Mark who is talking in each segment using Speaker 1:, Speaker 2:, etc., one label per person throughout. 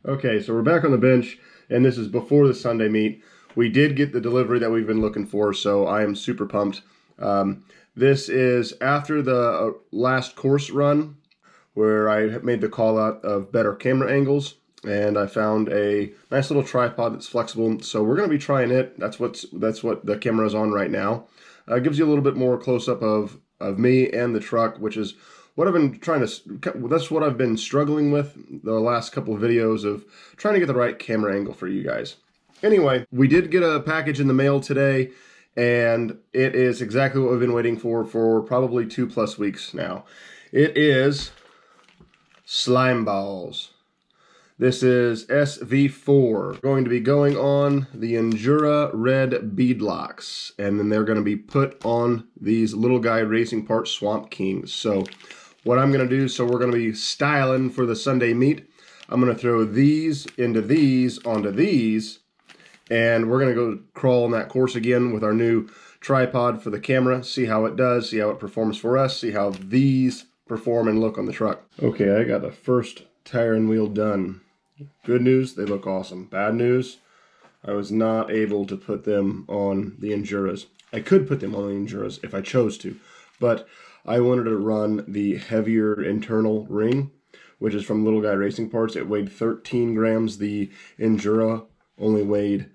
Speaker 1: Okay, so we're back on the bench, and this is before the Sunday meet. We did get the delivery that we've been looking for, so I am super pumped. This is after the last course run, where I made the call out of better camera angles, and I found a nice little tripod that's flexible. So we're going to be trying it. That's what the camera is on right now. It gives you a little bit more close up of me and the truck, which is what I've been that's what I've been struggling with the last couple of videos, of trying to get the right camera angle for you guys. Anyway, we did get a package in the mail today, and it is exactly what we've been waiting for probably 2+ weeks now. It is Slymeballs. This is SV4, going to be going on the Endura red beadlocks, and then they're going to be put on these little guy racing parts Swamp Kings. So what I'm going to do, so we're going to be styling for the Sunday meet. I'm going to throw these into these onto these, and we're going to go crawl on that course again with our new tripod for the camera, see how it does, see how it performs for us, see how these perform and look on the truck. Okay, I got the first tire and wheel done. Good news, they look awesome. Bad news, I was not able to put them on the Enduras. I could put them on the Enduras if I chose to, but I wanted to run the heavier internal ring, which is from Little Guy Racing Parts. It weighed 13 grams. The Endura only weighed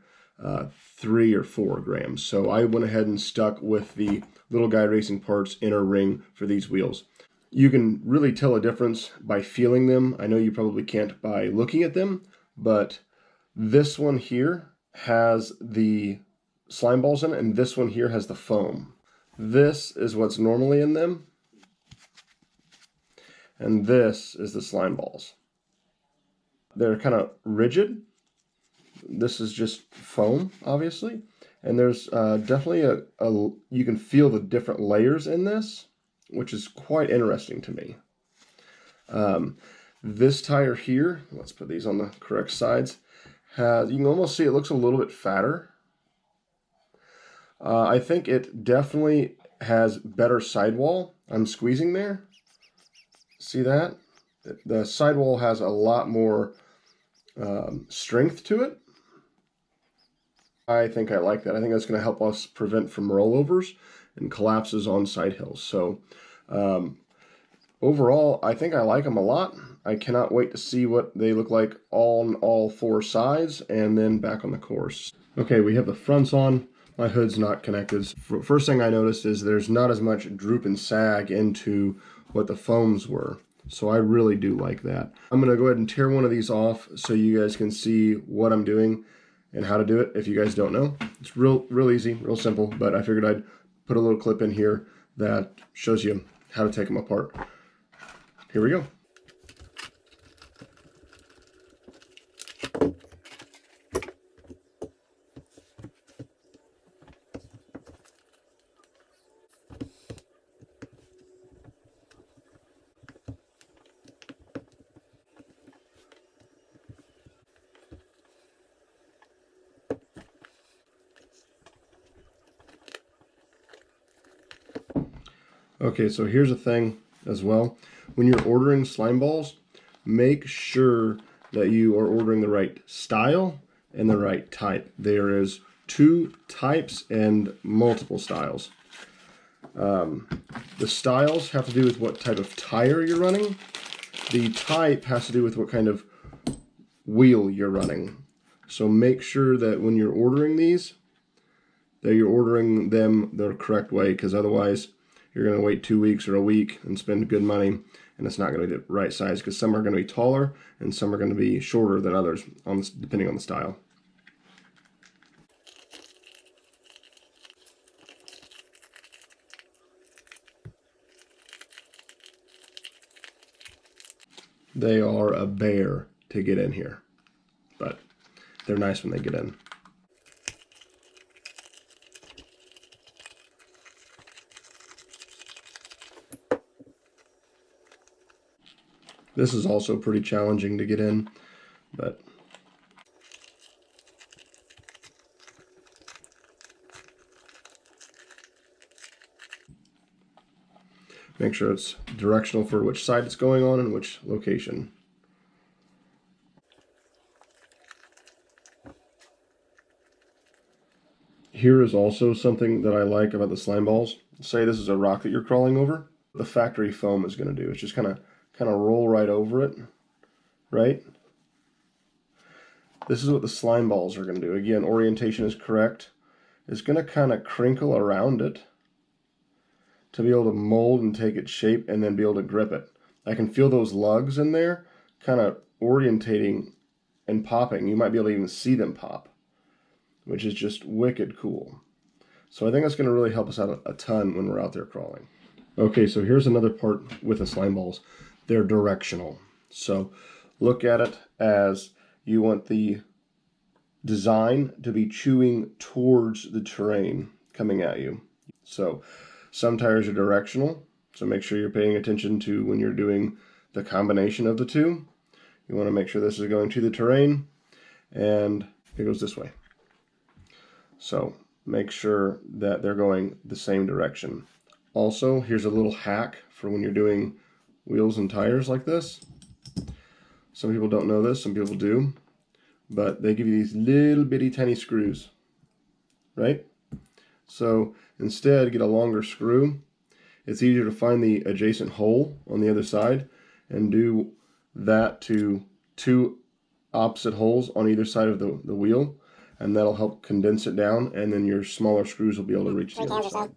Speaker 1: 3 or 4 grams. So I went ahead and stuck with the Little Guy Racing Parts inner ring for these wheels. You can really tell a difference by feeling them. I know you probably can't by looking at them, but this one here has the slime balls in it, and this one here has the foam. This is what's normally in them, and this is the slime balls. They're kind of rigid. This is just foam, obviously, and there's definitely you can feel the different layers in this, which is quite interesting to me. This tire here, let's put these on the correct sides, you can almost see it looks a little bit fatter. I think it definitely has better sidewall. I'm squeezing there. See that? The sidewall has a lot more strength to it. I think I like that. I think that's going to help us prevent from rollovers and collapses on side hills. So overall, I think I like them a lot. I cannot wait to see what they look like on all 4 sides and then back on the course. Okay, we have the fronts on. My hood's not connected. First thing I noticed is there's not as much droop and sag into what the foams were. So I really do like that. I'm going to go ahead and tear one of these off so you guys can see what I'm doing and how to do it if you guys don't know. It's real easy, real simple, but I figured I'd put a little clip in here that shows you how to take them apart. Here we go. Okay, so here's a thing as well. When you're ordering slime balls, make sure that you are ordering the right style and the right type. There is 2 types and multiple styles. The styles have to do with what type of tire you're running. The type has to do with what kind of wheel you're running. So make sure that when you're ordering these, that you're ordering them the correct way, because otherwise you're going to wait 2 weeks or a week and spend good money, and it's not going to be the right size, because some are going to be taller and some are going to be shorter than others, depending on the style. They are a bear to get in here, but they're nice when they get in. This is also pretty challenging to get in, but make sure it's directional for which side it's going on and which location. Here is also something that I like about the slime balls. Say this is a rock that you're crawling over. The factory foam is going to do. It's just kind of roll right over it, right? This is what the slime balls are going to do. Again, orientation is correct. It's going to kind of crinkle around it to be able to mold and take its shape and then be able to grip it. I can feel those lugs in there kind of orientating and popping. You might be able to even see them pop, which is just wicked cool. So I think that's going to really help us out a ton when we're out there crawling. Okay, so here's another part with the slime balls. They're directional. So look at it as you want the design to be chewing towards the terrain coming at you. So some tires are directional, so make sure you're paying attention to when you're doing the combination of the two. You want to make sure this is going to the terrain, and it goes this way. So make sure that they're going the same direction. Also, here's a little hack for when you're doing wheels and tires like this. Some people don't know this, some people do, but they give you these little bitty tiny screws, right? So instead, get a longer screw. It's easier to find the adjacent hole on the other side and do that to two opposite holes on either side of the wheel, and that'll help condense it down, and then your smaller screws will be able to reach the other side.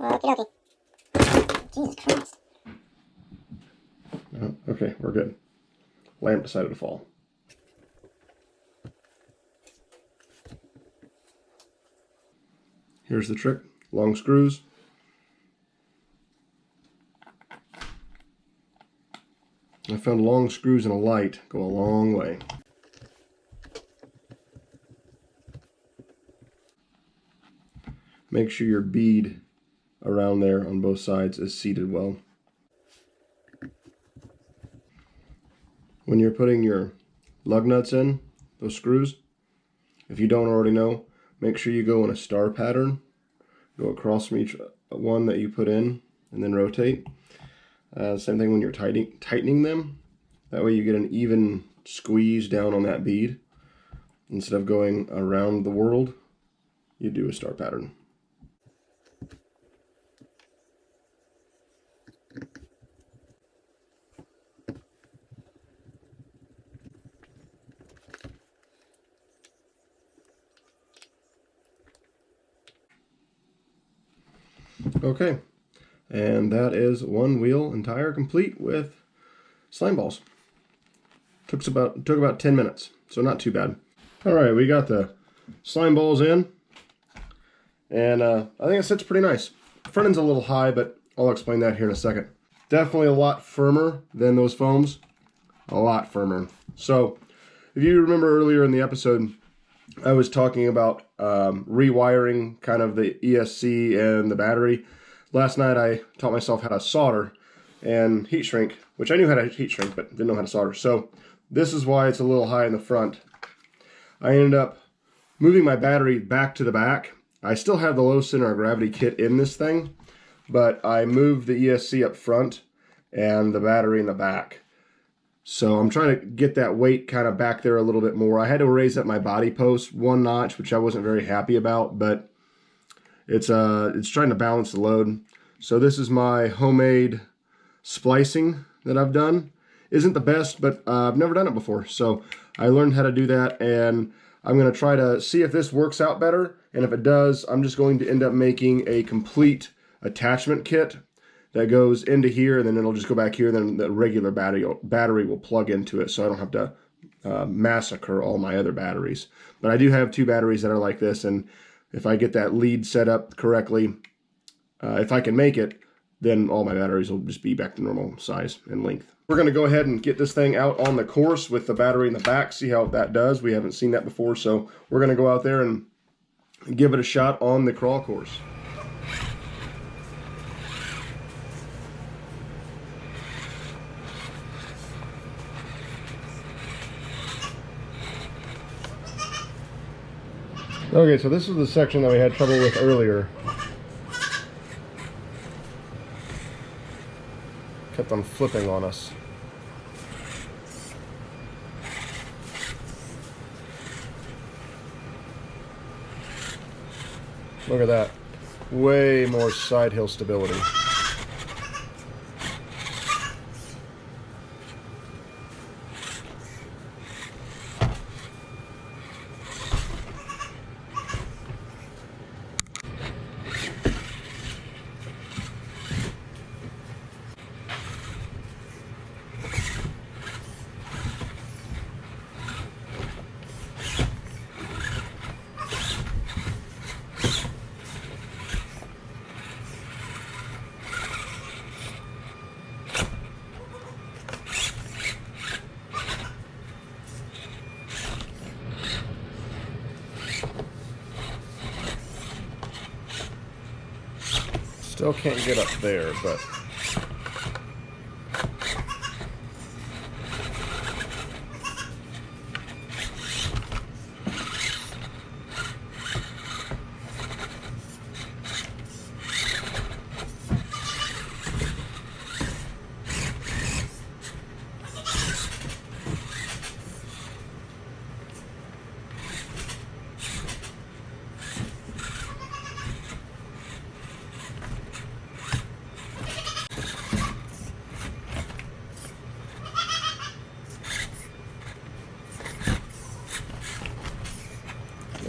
Speaker 2: Okay. Jesus Christ.
Speaker 1: Okay, we're good. Lamp decided to fall. Here's the trick. Long screws. I found long screws in a light go a long way. Make sure your bead around there on both sides is seated well. When you're putting your lug nuts in, those screws, if you don't already know, make sure you go in a star pattern. Go across from each one that you put in and then rotate. Same thing when you're tightening them. That way you get an even squeeze down on that bead. Instead of going around the world, you do a star pattern. Okay, and that is one wheel and tire complete with slime balls. Took about 10 minutes, so not too bad. All right, we got the slime balls in, and I think it sits pretty nice. Front end's a little high, but I'll explain that here in a second. Definitely a lot firmer than those foams, a lot firmer. So if you remember earlier in the episode, I was talking about rewiring kind of the ESC and the battery. Last night I taught myself how to solder and heat shrink, which I knew how to heat shrink, but didn't know how to solder. So this is why it's a little high in the front. I ended up moving my battery back to the back. I still have the low center of gravity kit in this thing, but I moved the ESC up front and the battery in the back. So I'm trying to get that weight kind of back there a little bit more. I had to raise up my body post one notch, which I wasn't very happy about, but it's trying to balance the load. So this is my homemade splicing that I've done. Isn't the best, but I've never done it before. So I learned how to do that, and I'm going to try to see if this works out better. And if it does, I'm just going to end up making a complete attachment kit that goes into here, and then it'll just go back here, and then the regular battery will plug into it, so I don't have to massacre all my other batteries. But I do have two batteries that are like this, and if I get that lead set up correctly, if I can make it, then all my batteries will just be back to normal size and length. We're going to go ahead and get this thing out on the course with the battery in the back, see how that does. We haven't seen that before, so we're going to go out there and give it a shot on the crawl course. Okay, so this is the section that we had trouble with earlier. Kept on flipping on us. Look at that. Way more side hill stability. Still can't get up there, but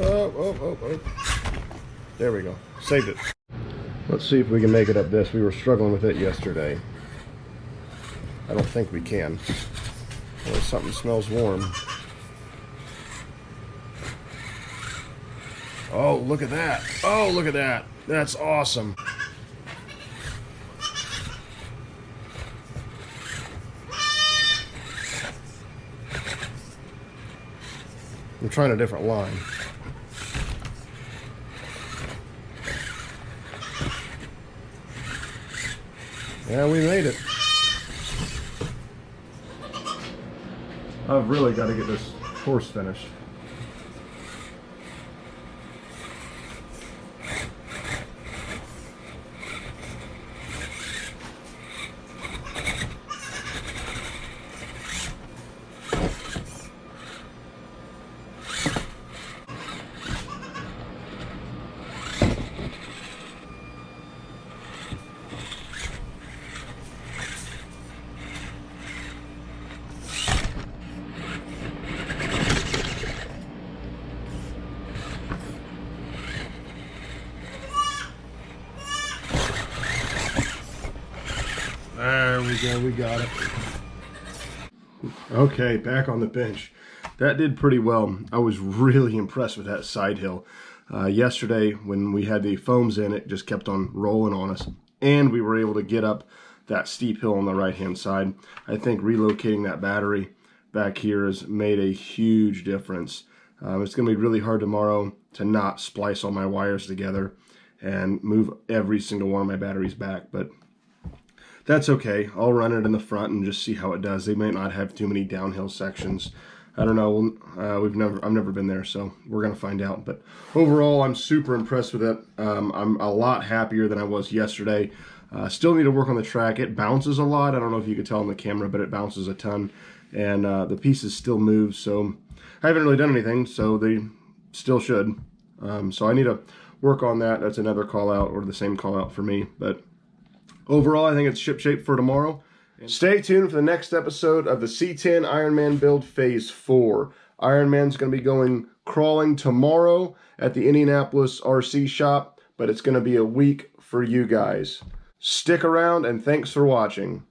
Speaker 1: oh. There we go. Saved it. Let's see if we can make it up this. We were struggling with it yesterday. I don't think we can. Boy, something smells warm. Oh, look at that. Oh, look at that. That's awesome. I'm trying a different line. Yeah, we made it. I've really got to get this course finished. There we go, we got it. Okay, back on the bench. That did pretty well. I was really impressed with that side hill. Yesterday, when we had the foams in, it just kept on rolling on us. And we were able to get up that steep hill on the right-hand side. I think relocating that battery back here has made a huge difference. It's going to be really hard tomorrow to not splice all my wires together and move every single one of my batteries back, but that's okay. I'll run it in the front and just see how it does. They might not have too many downhill sections. I don't know. I've never been there, so we're gonna find out. But overall, I'm super impressed with it. I'm a lot happier than I was yesterday. Still need to work on the track. It bounces a lot. I don't know if you could tell on the camera, but it bounces a ton, and the pieces still move. So I haven't really done anything, so they still should. So I need to work on that. That's another call out, or the same call out for me, but overall, I think it's shipshape for tomorrow. Stay tuned for the next episode of the C-10 Ironman build phase 4. Ironman's going to be going crawling tomorrow at the Indianapolis RC shop, but it's going to be a week for you guys. Stick around and thanks for watching.